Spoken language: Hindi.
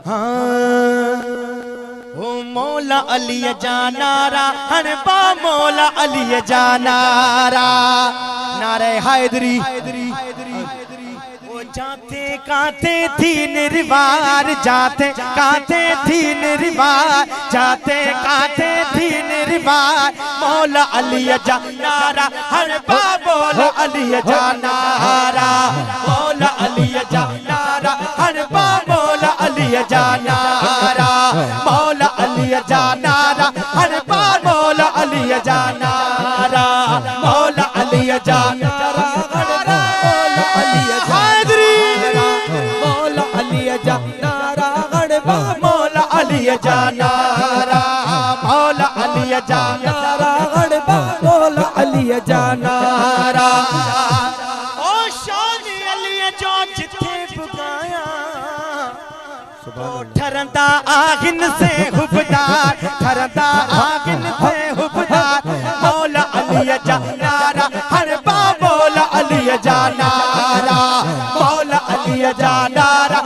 हाँ ओ मौला अली जानारा हनबा मौला अली जानारा नारे हैदरी जाते काते थी निर्वार जाते काते थी निर्वार जाते काते थी निर्वार मौला अली जानारा हनबा मौला अली जानारा मौला अली जानारा हनबा मौला अली जानारा मौला अली जानारा हनबा मौला अली जानारा मौला अली जानारा मौला अली जानारा गड़बा मौला अली जानारा मौला अली जानारा गड़बा मौला अली जानारा ओ शान अली जो जिथे बुगाया ओ ठरंदा आगिन से हुबदार ठरंदा आगिन से हुबदार मौला अली जानारा हरबा मौला अली जानारा मौला अली जानारा